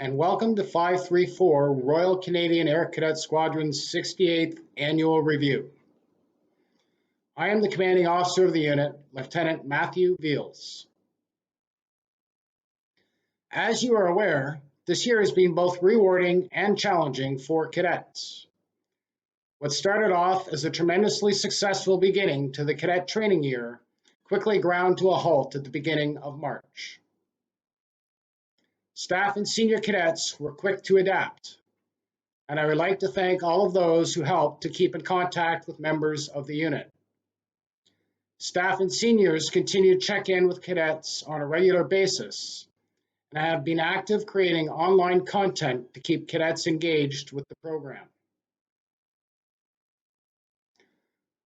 and welcome to 534 Royal Canadian Air Cadet Squadron's 68th Annual Review. I am the commanding officer of the unit, Lieutenant Matthew Veals. As you are aware, this year has been both rewarding and challenging for cadets. What started off as a tremendously successful beginning to the cadet training year quickly ground to a halt at the beginning of March. Staff and senior cadets were quick to adapt, and I would like to thank all of those who helped to keep in contact with members of the unit. Staff and seniors continue to check in with cadets on a regular basis and have been active creating online content to keep cadets engaged with the program.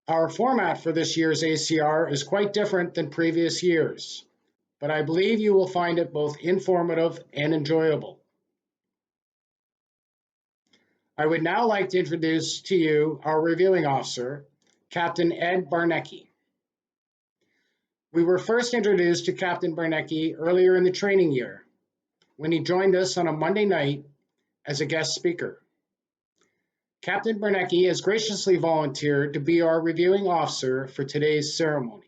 Our format for this year's ACR is quite different than previous years, but I believe you will find it both informative and enjoyable. I would now like to introduce to you our reviewing officer, Captain Ed Barnecki. We were first introduced to Captain Barnecki earlier in the training year, when he joined us on a Monday night as a guest speaker. Captain Barnecki has graciously volunteered to be our reviewing officer for today's ceremony.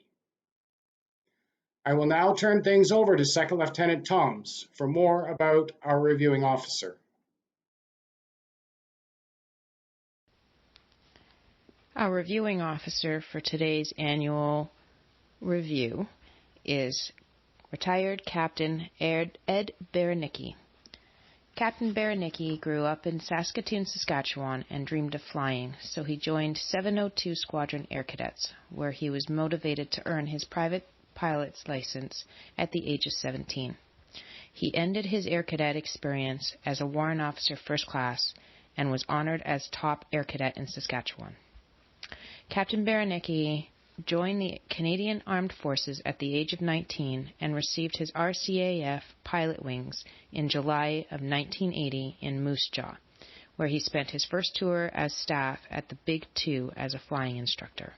I will now turn things over to Second Lieutenant Toms for more about our reviewing officer. Our reviewing officer for today's annual review is retired Captain Ed Barnecki. Captain Barnecki grew up in Saskatoon, Saskatchewan, and dreamed of flying, so he joined 702 Squadron Air Cadets, where he was motivated to earn his private pilot's license at the age of 17. He ended his Air Cadet experience as a Warrant Officer First Class and was honored as top Air Cadet in Saskatchewan. Captain Barnecki joined the Canadian Armed Forces at the age of 19 and received his RCAF pilot wings in July of 1980 in Moose Jaw, where he spent his first tour as staff at the Big Two as a flying instructor.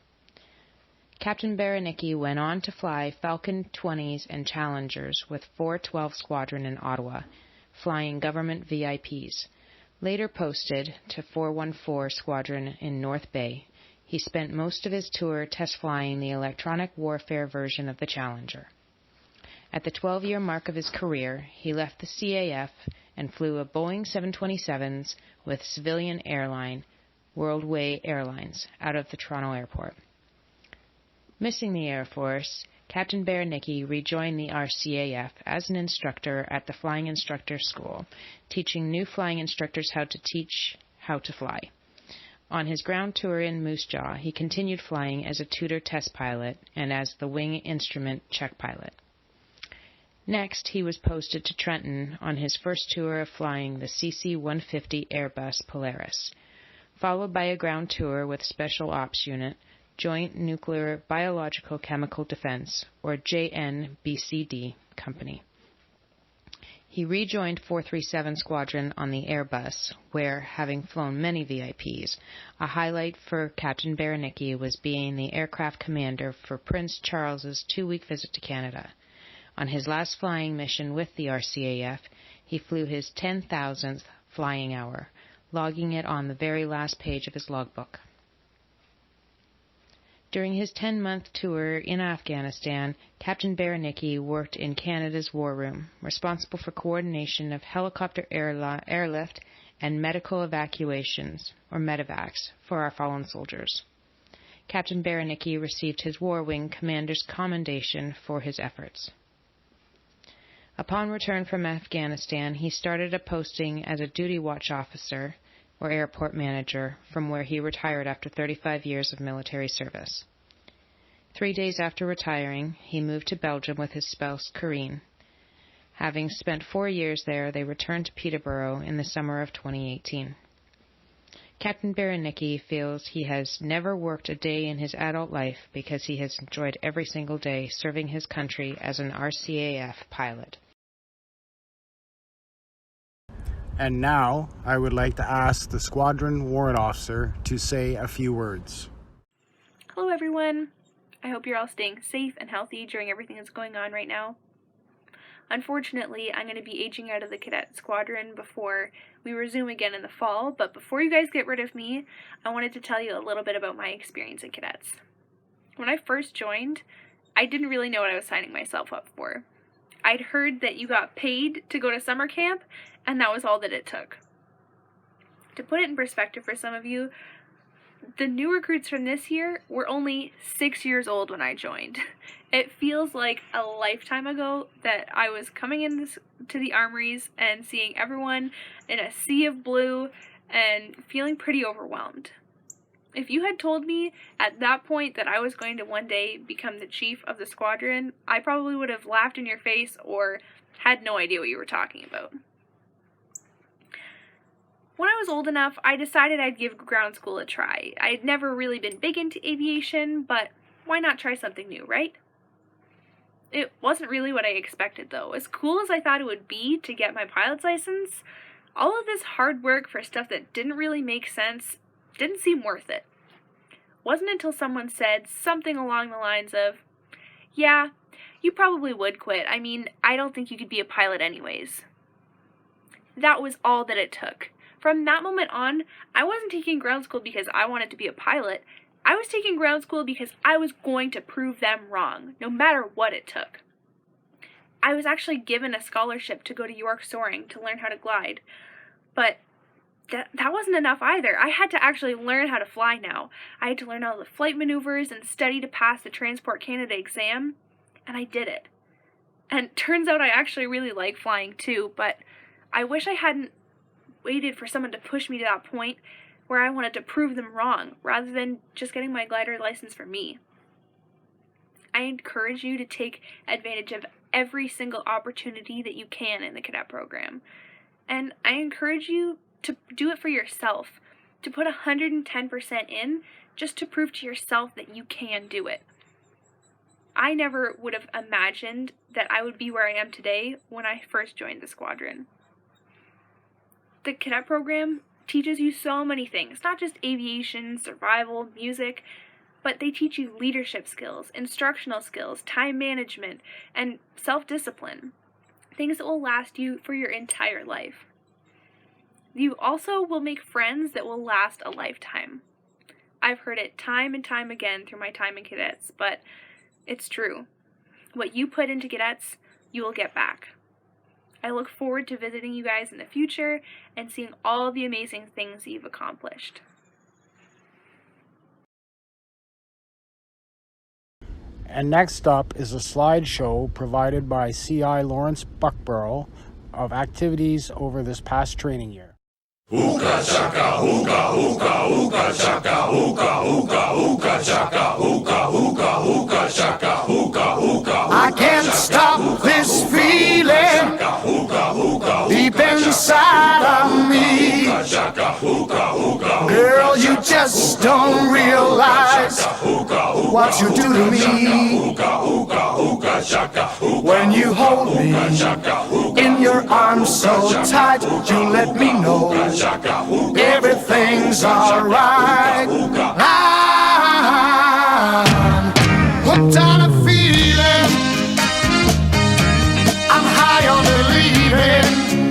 Captain Barnecki went on to fly Falcon 20s and Challengers with 412 Squadron in Ottawa, flying government VIPs. Later posted to 414 Squadron in North Bay, he spent most of his tour test flying the electronic warfare version of the Challenger. At the 12-year mark of his career, he left the CAF and flew a Boeing 727s with civilian airline Worldway Airlines out of the Toronto airport. Missing the Air Force, Captain Barnecki rejoined the RCAF as an instructor at the Flying Instructor School, teaching new flying instructors how to fly. On his ground tour in Moose Jaw, he continued flying as a tutor test pilot and as the wing instrument check pilot. Next, he was posted to Trenton on his first tour of flying the CC-150 Airbus Polaris, followed by a ground tour with Special Ops Unit, Joint Nuclear Biological Chemical Defense, or JNBCD, Company. He rejoined 437 Squadron on the Airbus, where, having flown many VIPs, a highlight for Captain Barnecki was being the aircraft commander for Prince Charles's 2-week visit to Canada. On his last flying mission with the RCAF, he flew his 10,000th flying hour, logging it on the very last page of his logbook. During his 10-month tour in Afghanistan, Captain Barnecki worked in Canada's War Room, responsible for coordination of helicopter airlift and medical evacuations, or medevacs, for our fallen soldiers. Captain Barnecki received his War Wing Commander's Commendation for his efforts. Upon return from Afghanistan, he started a posting as a duty watch officer, or airport manager, from where he retired after 35 years of military service. 3 days after retiring, he moved to Belgium with his spouse, Corrine. Having spent 4 years there, they returned to Peterborough in the summer of 2018. Captain Barnecki feels he has never worked a day in his adult life because he has enjoyed every single day serving his country as an RCAF pilot. And now, I would like to ask the Squadron Warrant Officer to say a few words. Hello everyone. I hope you're all staying safe and healthy during everything that's going on right now. Unfortunately, I'm going to be aging out of the Cadet Squadron before we resume again in the fall, but before you guys get rid of me, I wanted to tell you a little bit about my experience in Cadets. When I first joined, I didn't really know what I was signing myself up for. I'd heard that you got paid to go to summer camp, and that was all that it took. To put it in perspective for some of you, the new recruits from this year were only 6 years old when I joined. It feels like a lifetime ago that I was coming to the armories and seeing everyone in a sea of blue and feeling pretty overwhelmed. If you had told me at that point that I was going to one day become the chief of the squadron, I probably would have laughed in your face or had no idea what you were talking about. When I was old enough, I decided I'd give ground school a try. I had never really been big into aviation, but why not try something new, right? It wasn't really what I expected, though. As cool as I thought it would be to get my pilot's license, all of this hard work for stuff that didn't really make sense didn't seem worth it. Wasn't until someone said something along the lines of, "Yeah, you probably would quit. I mean, I don't think you could be a pilot anyways." That was all that it took. From that moment on, I wasn't taking ground school because I wanted to be a pilot. I was taking ground school because I was going to prove them wrong, no matter what it took. I was actually given a scholarship to go to York Soaring to learn how to glide, but that wasn't enough either. I had to actually learn how to fly now. I had to learn all the flight maneuvers and study to pass the Transport Canada exam, and I did it. And turns out I actually really like flying too, but I wish I hadn't waited for someone to push me to that point where I wanted to prove them wrong, rather than just getting my glider license for me. I encourage you to take advantage of every single opportunity that you can in the cadet program. And I encourage you to do it for yourself, to put 110% in, just to prove to yourself that you can do it. I never would have imagined that I would be where I am today when I first joined the squadron. The cadet program teaches you so many things, not just aviation, survival, music, but they teach you leadership skills, instructional skills, time management, and self-discipline, things that will last you for your entire life. You also will make friends that will last a lifetime. I've heard it time and time again through my time in Cadets, but it's true. What you put into Cadets, you will get back. I look forward to visiting you guys in the future and seeing all the amazing things you've accomplished. And next up is a slideshow provided by CI Lawrence Buckborough of activities over this past training year. Hookah chaka, hookah, hookah, hookah chaka, hookah, hookah, hookah chaka, hookah, hookah, hookah chaka, hookah, hookah. I can't stop this feeling deep inside of me. Girl, you just don't realize what you do to me. When you hold me in your arms so tight, you let me know everything's alright. I'm hooked on a feeling, I'm high on believing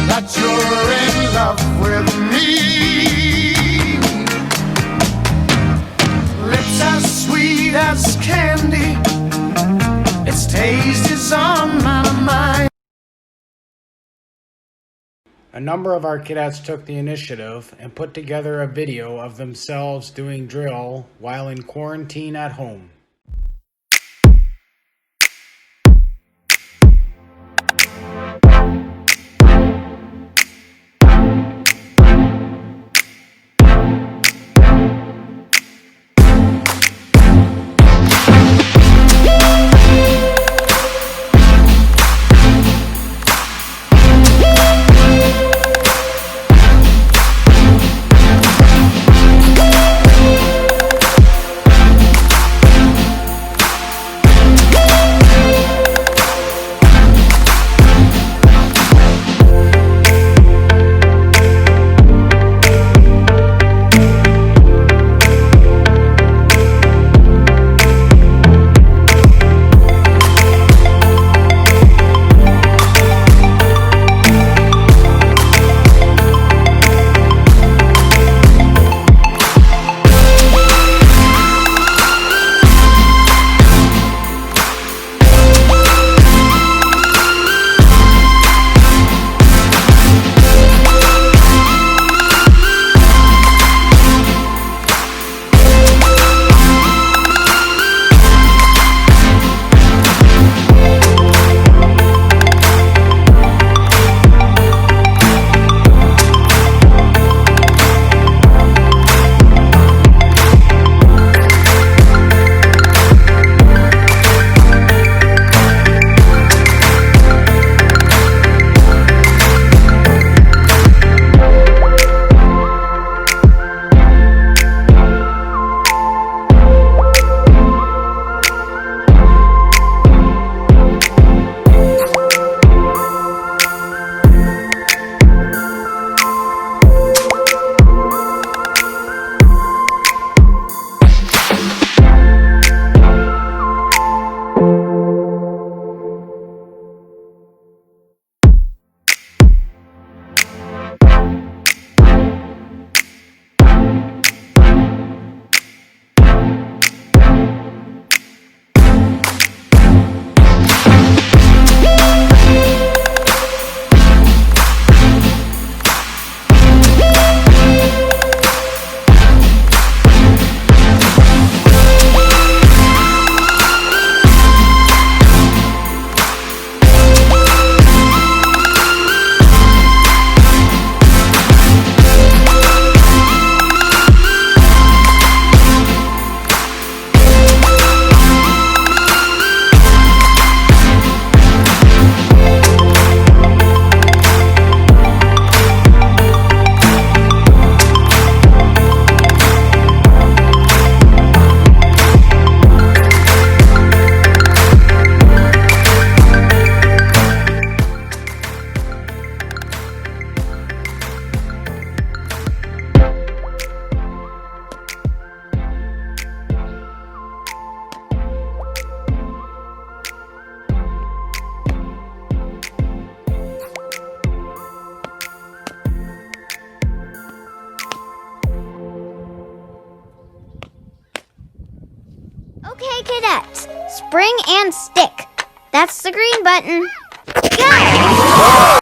that you're in love with me. Lips as sweet as candy, its taste is on my mind. A number of our cadets took the initiative and put together a video of themselves doing drill while in quarantine at home. Cadets. Spring and stick. That's the green button. Go!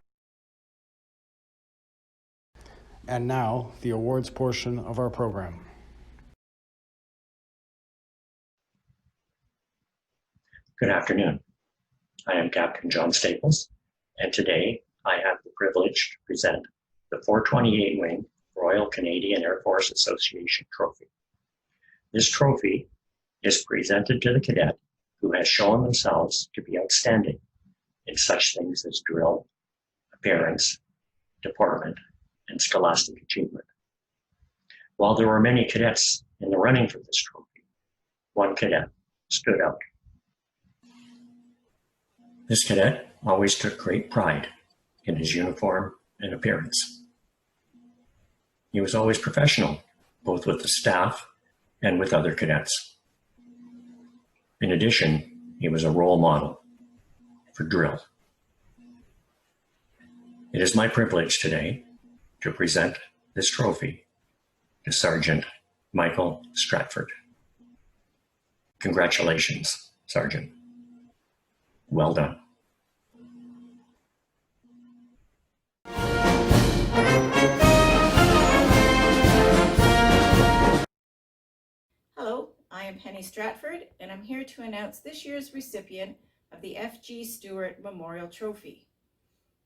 And now, the awards portion of our program. Good afternoon. I am Captain John Staples, and today I have the privilege to present the 428 Wing Royal Canadian Air Force Association Trophy. This trophy is presented to the cadet who has shown themselves to be outstanding in such things as drill, appearance, deportment, and scholastic achievement. While there were many cadets in the running for this trophy, one cadet stood out. This cadet always took great pride in his uniform and appearance. He was always professional, both with the staff and with other cadets. In addition, he was a role model for drill. It is my privilege today to present this trophy to Sergeant Michael Stratford. Congratulations, Sergeant. Well done. Hello, I am Penny Stratford, and I'm here to announce this year's recipient of the F.G. Stewart Memorial Trophy.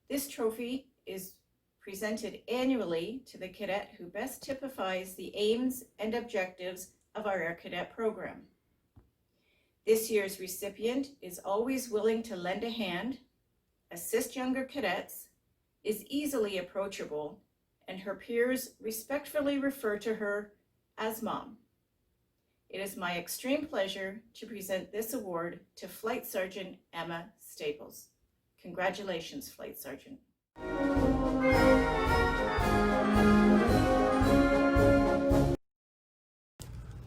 This trophy is presented annually to the cadet who best typifies the aims and objectives of our Air Cadet program. This year's recipient is always willing to lend a hand, assist younger cadets, is easily approachable, and her peers respectfully refer to her as Mom. It is my extreme pleasure to present this award to Flight Sergeant Emma Staples. Congratulations, Flight Sergeant.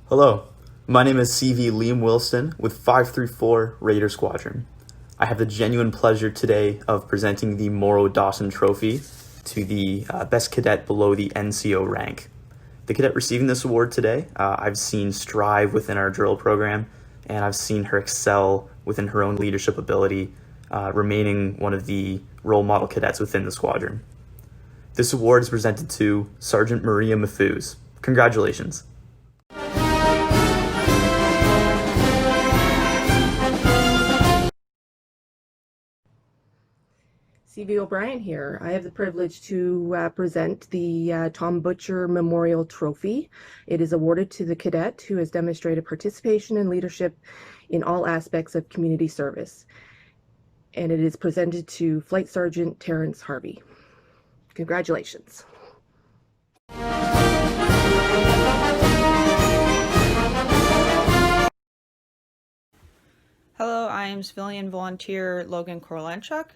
Hello, my name is CV Liam Wilson with 534 Raider Squadron. I have the genuine pleasure today of presenting the Morrow Dawson Trophy to the best cadet below the NCO rank. The cadet receiving this award today, I've seen strive within our drill program, and I've seen her excel within her own leadership ability, remaining one of the role model cadets within the squadron. This award is presented to Sergeant Maria Mafuz. Congratulations. CV O'Brien here. I have the privilege to present the Tom Butcher Memorial Trophy. It is awarded to the cadet who has demonstrated participation and leadership in all aspects of community service. And it is presented to Flight Sergeant Terrence Harvey. Congratulations. Hello, I am civilian volunteer Logan Korlanchuk.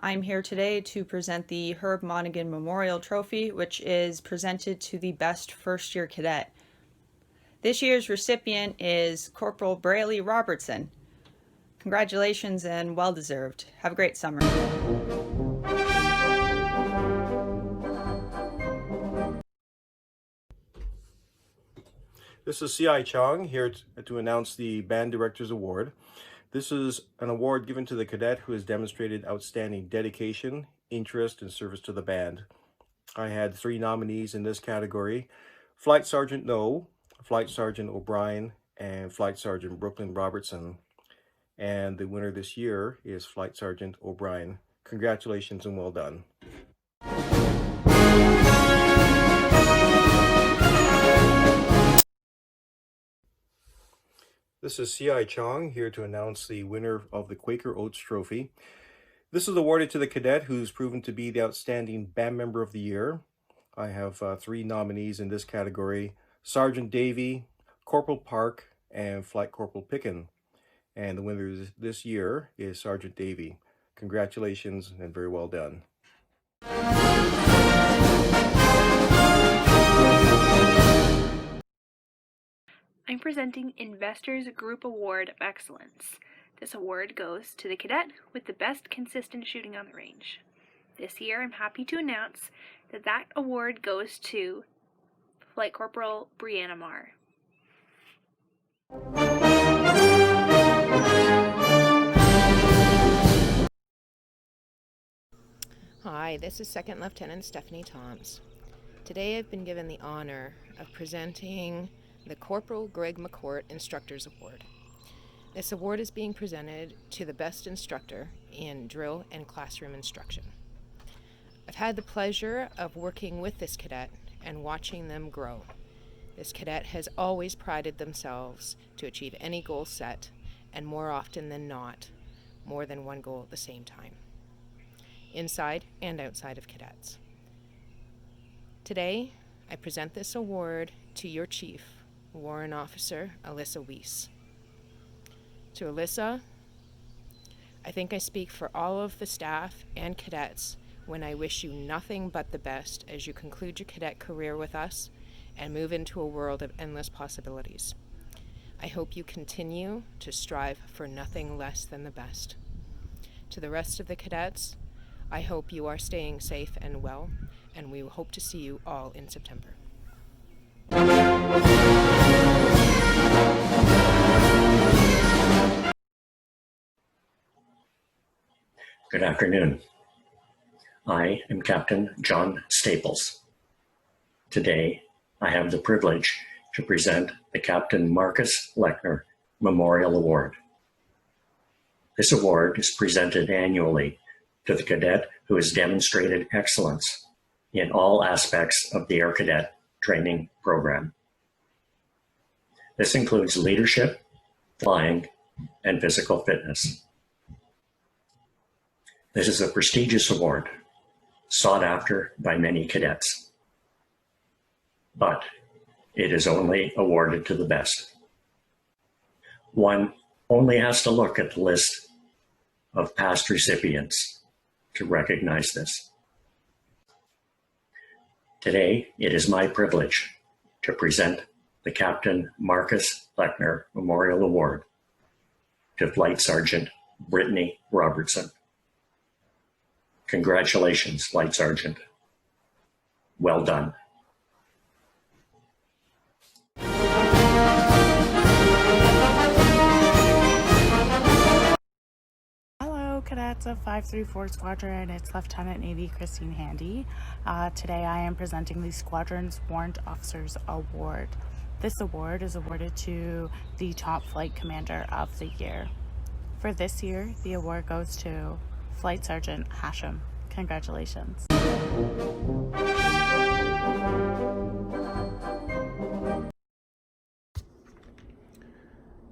I'm here today to present the Herb Monaghan Memorial Trophy, which is presented to the best first-year cadet. This year's recipient is Corporal Brayley Robertson. Congratulations and well-deserved. Have a great summer. This is C.I. Chong here to announce the Band Directors Award. This is an award given to the cadet who has demonstrated outstanding dedication, interest, and service to the band. I had 3 nominees in this category: Flight Sergeant No, Flight Sergeant O'Brien, and Flight Sergeant Brooklyn Robertson. And the winner this year is Flight Sergeant O'Brien. Congratulations and well done. This is C.I. Chong here to announce the winner of the Quaker Oats Trophy. This is awarded to the cadet who's proven to be the outstanding band member of the year. I have 3 nominees in this category: Sergeant Davey, Corporal Park, and Flight Corporal Pickin. And the winner this year is Sergeant Davey. Congratulations and very well done. I'm presenting Investors Group Award of Excellence. This award goes to the cadet with the best consistent shooting on the range. This year, I'm happy to announce that that award goes to Flight Corporal Brianna Marr. Hi, this is Second Lieutenant Stephanie Toms. Today I've been given the honor of presenting the Corporal Greg McCourt Instructors Award. This award is being presented to the best instructor in drill and classroom instruction. I've had the pleasure of working with this cadet and watching them grow. This cadet has always prided themselves to achieve any goal set, and more often than not, more than one goal at the same time, inside and outside of cadets. Today, I present this award to your Chief, Warrant Officer Alyssa Weiss. To Alyssa, I think I speak for all of the staff and cadets when I wish you nothing but the best as you conclude your cadet career with us and move into a world of endless possibilities. I hope you continue to strive for nothing less than the best. To the rest of the cadets, I hope you are staying safe and well, and we hope to see you all in September. Good afternoon. I am Captain John Staples. Today, I have the privilege to present the Captain Marcus Lechner Memorial Award. This award is presented annually to the cadet who has demonstrated excellence in all aspects of the Air Cadet training program. This includes leadership, flying, and physical fitness. This is a prestigious award sought after by many cadets, but it is only awarded to the best. One only has to look at the list of past recipients to recognize this. Today, it is my privilege to present the Captain Marcus Lechner Memorial Award to Flight Sergeant Brittany Robertson. Congratulations, Flight Sergeant. Well done. Cadets of 534 Squadron, it's Lieutenant Navy Christine Handy. Today I am presenting the Squadron's Warrant Officers Award. This award is awarded to the top flight commander of the year. For this year, the award goes to Flight Sergeant Hashem. Congratulations.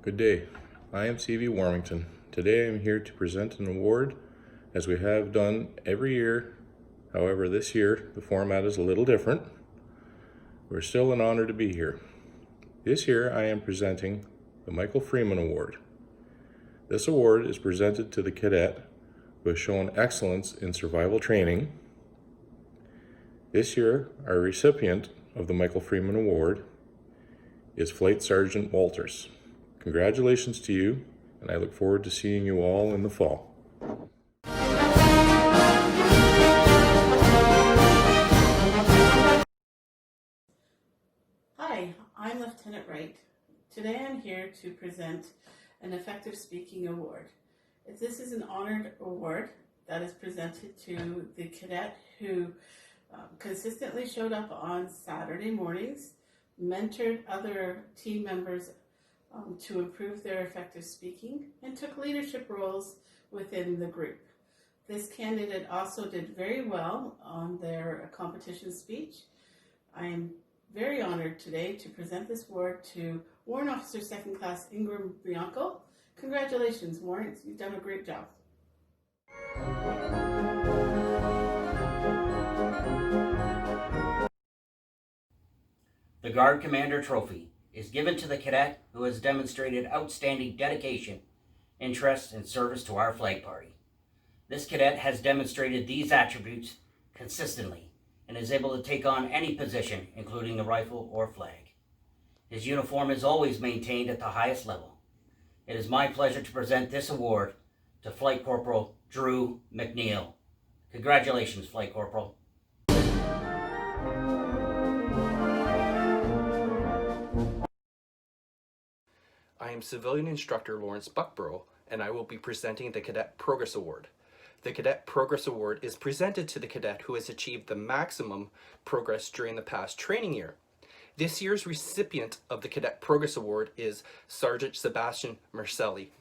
Good day. I am C.V. Warmington. Today I'm here to present an award as we have done every year. However, this year the format is a little different. We're still an honor to be here. This year I am presenting the Michael Freeman Award. This award is presented to the cadet who has shown excellence in survival training. This year our recipient of the Michael Freeman Award is Flight Sergeant Walters. Congratulations to you, and I look forward to seeing you all in the fall. Hi, I'm Lieutenant Wright. Today I'm here to present an Effective Speaking Award. This is an honored award that is presented to the cadet who consistently showed up on Saturday mornings, mentored other team members to improve their effective speaking, and took leadership roles within the group. This candidate also did very well on their competition speech. I am very honored today to present this award to Warrant Officer Second Class Ingram Bianco. Congratulations, Warrant. You've done a great job. The Guard Commander Trophy is given to the cadet who has demonstrated outstanding dedication, interest, and service to our flag party. This cadet has demonstrated these attributes consistently and is able to take on any position, including the rifle or flag. His uniform is always maintained at the highest level. It is my pleasure to present this award to Flight Corporal Drew McNeil. Congratulations, Flight Corporal. I am Civilian Instructor Lawrence Buckborough, and I will be presenting the Cadet Progress Award. The Cadet Progress Award is presented to the cadet who has achieved the maximum progress during the past training year. This year's recipient of the Cadet Progress Award is Sergeant Sebastian Marcelli.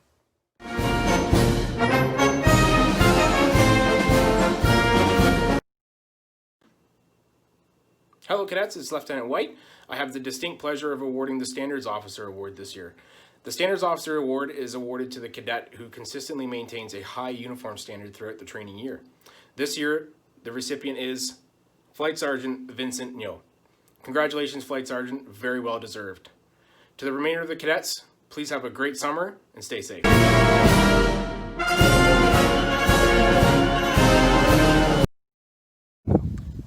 Hello cadets, it's Lieutenant White. I have the distinct pleasure of awarding the Standards Officer Award this year. The Standards Officer Award is awarded to the cadet who consistently maintains a high uniform standard throughout the training year. This year, the recipient is Flight Sergeant Vincent Nyo. Congratulations, Flight Sergeant, very well deserved. To the remainder of the cadets, please have a great summer and stay safe.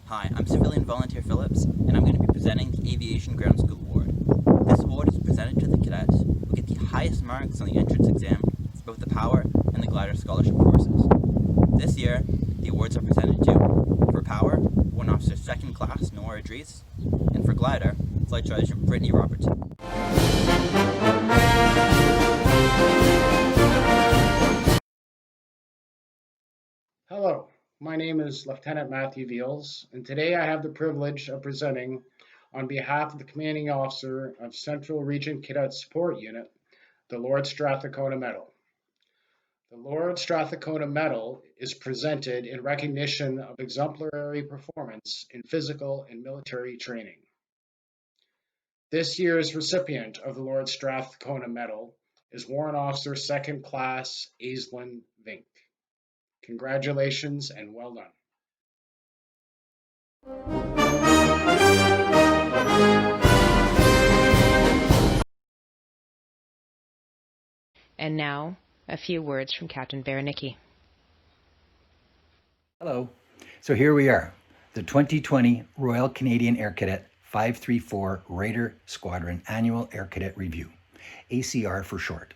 Hi, I'm Civilian Volunteer Phillips, and I'm going to be presenting the Aviation Ground School Award. This award is presented to the cadets who get the highest marks on the entrance exam for both the Power and the Glider Scholarship courses. This year, the awards are presented to, for Power, Warrant Officer 2nd Class Noah Idris, and for Glider, Flight Sergeant Brittany Robertson. Hello. My name is Lieutenant Matthew Veals, and today I have the privilege of presenting on behalf of the Commanding Officer of Central Region Cadet Support Unit, the Lord Strathcona Medal. The Lord Strathcona Medal is presented in recognition of exemplary performance in physical and military training. This year's recipient of the Lord Strathcona Medal is Warrant Officer 2nd Class Aislinn Vink. Congratulations and well done. And now, a few words from Captain Berenicki. Hello. So here we are, the 2020 Royal Canadian Air Cadet 534 Raider Squadron Annual Air Cadet Review, ACR for short.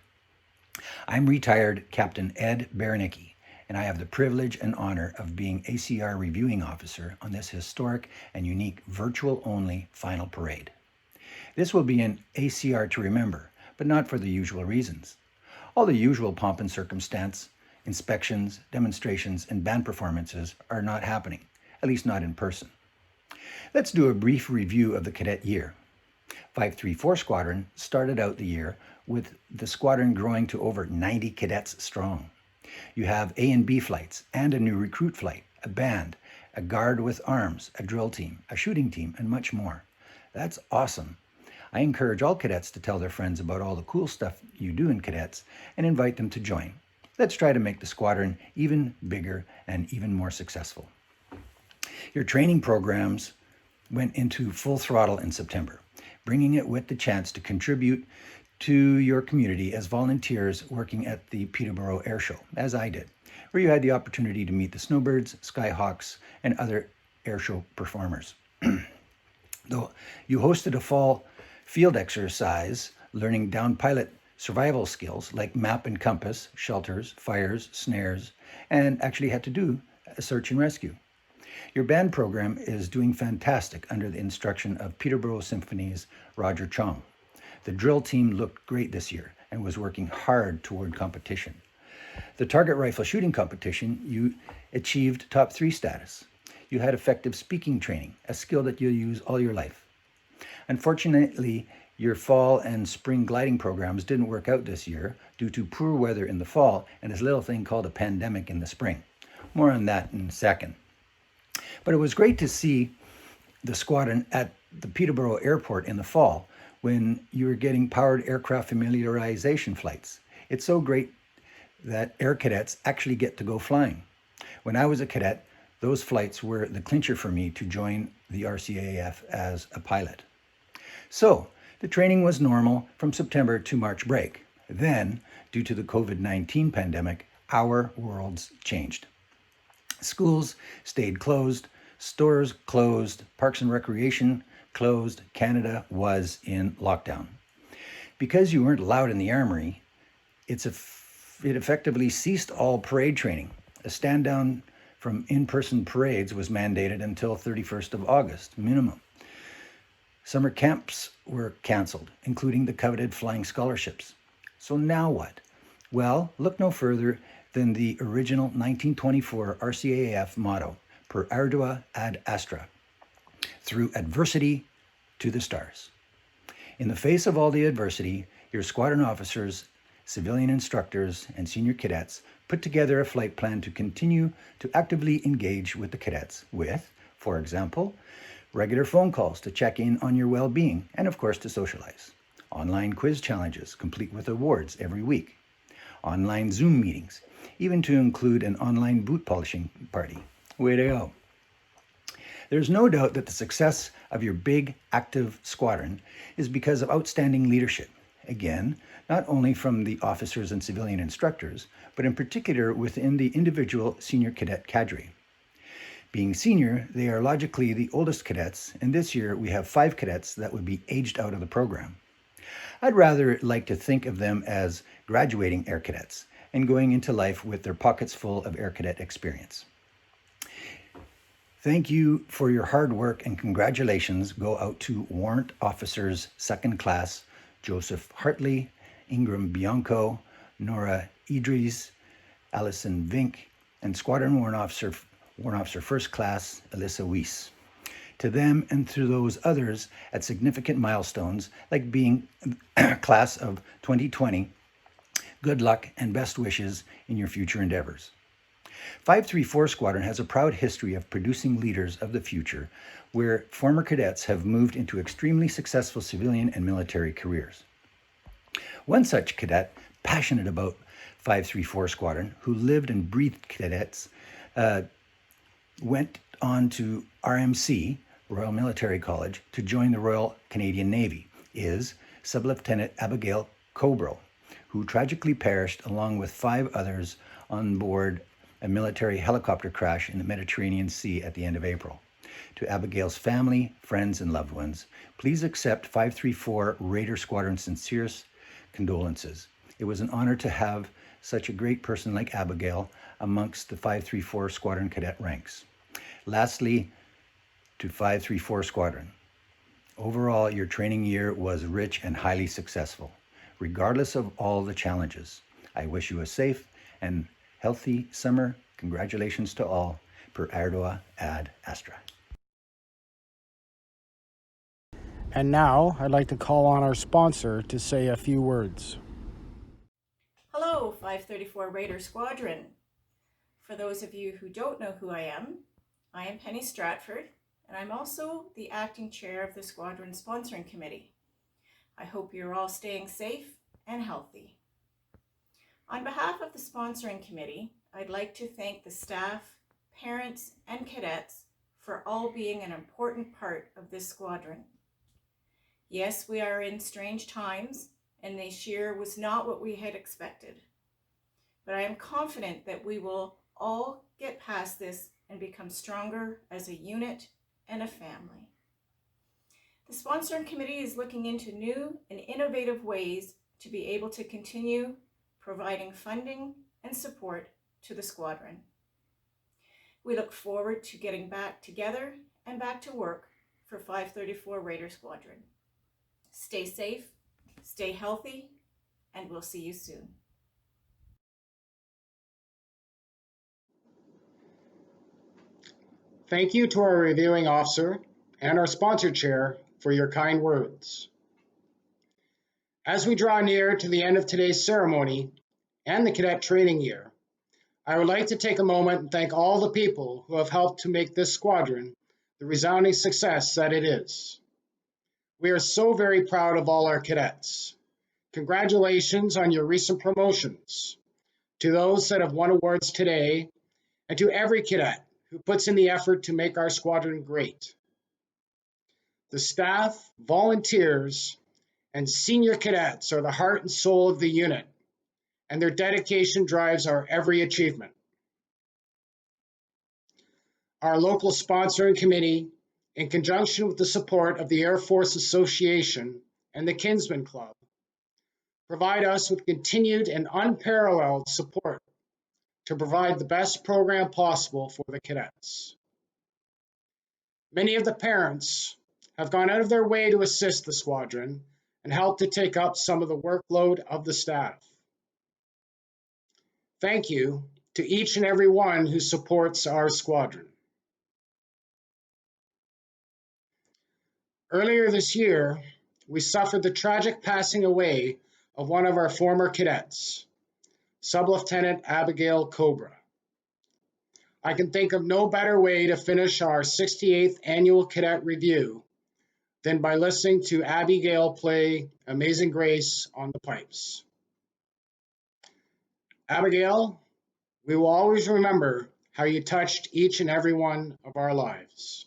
I'm retired Captain Ed Berenicki, and I have the privilege and honor of being ACR reviewing officer on this historic and unique virtual-only final parade. This will be an ACR to remember, but not for the usual reasons. All the usual pomp and circumstance, inspections, demonstrations, and band performances are not happening, at least not in person. Let's do a brief review of the cadet year. 534 Squadron started out the year with the squadron growing to over 90 cadets strong. You have A and B flights and a new recruit flight, a band, a guard with arms, a drill team, a shooting team, and much more. That's awesome. I encourage all cadets to tell their friends about all the cool stuff you do in cadets and invite them to join. Let's try to make the squadron even bigger and even more successful. Your training programs went into full throttle in September, bringing it with the chance to contribute to your community as volunteers working at the Peterborough Air Show, as I did, where you had the opportunity to meet the Snowbirds, Skyhawks, and other air show performers. Though you hosted a fall field exercise learning down pilot survival skills like map and compass, shelters, fires, snares, and actually had to do a search and rescue. Your band program is doing fantastic under the instruction of Peterborough Symphony's Roger Chong. The drill team looked great this year and was working hard toward competition. The target rifle shooting competition, you achieved top 3 status. You had effective speaking training, a skill that you'll use all your life. Unfortunately, your fall and spring gliding programs didn't work out this year due to poor weather in the fall and this little thing called a pandemic in the spring. More on that in a second. But it was great to see the squadron at the Peterborough Airport in the fall when you were getting powered aircraft familiarization flights. It's so great that air cadets actually get to go flying. When I was a cadet, those flights were the clincher for me to join the RCAF as a pilot. So the training was normal from September to March break. Then, due to the COVID-19 pandemic, our worlds changed. Schools stayed closed, stores closed, parks and recreation closed. Canada was in lockdown. Because you weren't allowed in the armory, it effectively ceased all parade training. A stand down from in-person parades was mandated until 31st of August, minimum. Summer camps were canceled, including the coveted flying scholarships. So now what? Well, look no further than the original 1924 RCAF motto, per ardua ad astra, through adversity to the stars. In the face of all the adversity, your squadron officers, civilian instructors, and senior cadets put together a flight plan to continue to actively engage with the cadets with, for example, regular phone calls to check in on your well-being and, of course, to socialize. Online quiz challenges, complete with awards every week. Online Zoom meetings, even to include an online boot polishing party. Way to go. There's no doubt that the success of your big, active squadron is because of outstanding leadership. Again, not only from the officers and civilian instructors, but in particular within the individual senior cadet cadre. Being senior, they are logically the oldest cadets, and this year we have 5 cadets that would be aged out of the program. I'd rather like to think of them as graduating air cadets and going into life with their pockets full of air cadet experience. Thank you for your hard work, and congratulations go out to Warrant Officers Second Class Joseph Hartley, Ingram Bianco, Nora Idris, Allison Vink, and Squadron Warrant Officer First Class Alyssa Weiss. To them and to those others at significant milestones, like being class of 2020, good luck and best wishes in your future endeavors. 534 Squadron has a proud history of producing leaders of the future, where former cadets have moved into extremely successful civilian and military careers. One such cadet, passionate about 534 Squadron, who lived and breathed cadets, went on to RMC, Royal Military College, to join the Royal Canadian Navy, is Sub-Lieutenant Abigail Cobrow, who tragically perished along with 5 others on board a military helicopter crash in the Mediterranean Sea at the end of April. To Abigail's family, friends, and loved ones, please accept 534 Raider Squadron's sincerest condolences. It was an honor to have such a great person like Abigail amongst the 534 Squadron cadet ranks. Lastly, to 534 Squadron, overall, your training year was rich and highly successful. Regardless of all the challenges, I wish you a safe and healthy summer. Congratulations to all, per ardua ad astra. And now I'd like to call on our sponsor to say a few words. Hello, 534 Raider Squadron. For those of you who don't know who I am Penny Stratford, and I'm also the acting chair of the Squadron Sponsoring Committee. I hope you're all staying safe and healthy. On behalf of the Sponsoring Committee, I'd like to thank the staff, parents, and cadets for all being an important part of this squadron. Yes, we are in strange times, and this year was not what we had expected. But I am confident that we will all get past this and become stronger as a unit and a family. The Sponsoring Committee is looking into new and innovative ways to be able to continue providing funding and support to the squadron. We look forward to getting back together and back to work for 534 Raider Squadron. Stay safe, stay healthy, and we'll see you soon. Thank you to our reviewing officer and our sponsor chair for your kind words. As we draw near to the end of today's ceremony and the cadet training year, I would like to take a moment and thank all the people who have helped to make this squadron the resounding success that it is. We are so very proud of all our cadets. Congratulations on your recent promotions. To those that have won awards today, and to every cadet who puts in the effort to make our squadron great. The staff, volunteers, and senior cadets are the heart and soul of the unit, and their dedication drives our every achievement. Our local sponsoring committee, in conjunction with the support of the Air Force Association and the Kinsman Club, provide us with continued and unparalleled support to provide the best program possible for the cadets. Many of the parents have gone out of their way to assist the squadron, and help to take up some of the workload of the staff. Thank you to each and every one who supports our squadron. Earlier this year, we suffered the tragic passing away of one of our former cadets, Sub-Lieutenant Abigail Cobra. I can think of no better way to finish our 68th annual cadet review than by listening to Abigail play Amazing Grace on the pipes. Abigail, we will always remember how you touched each and every one of our lives.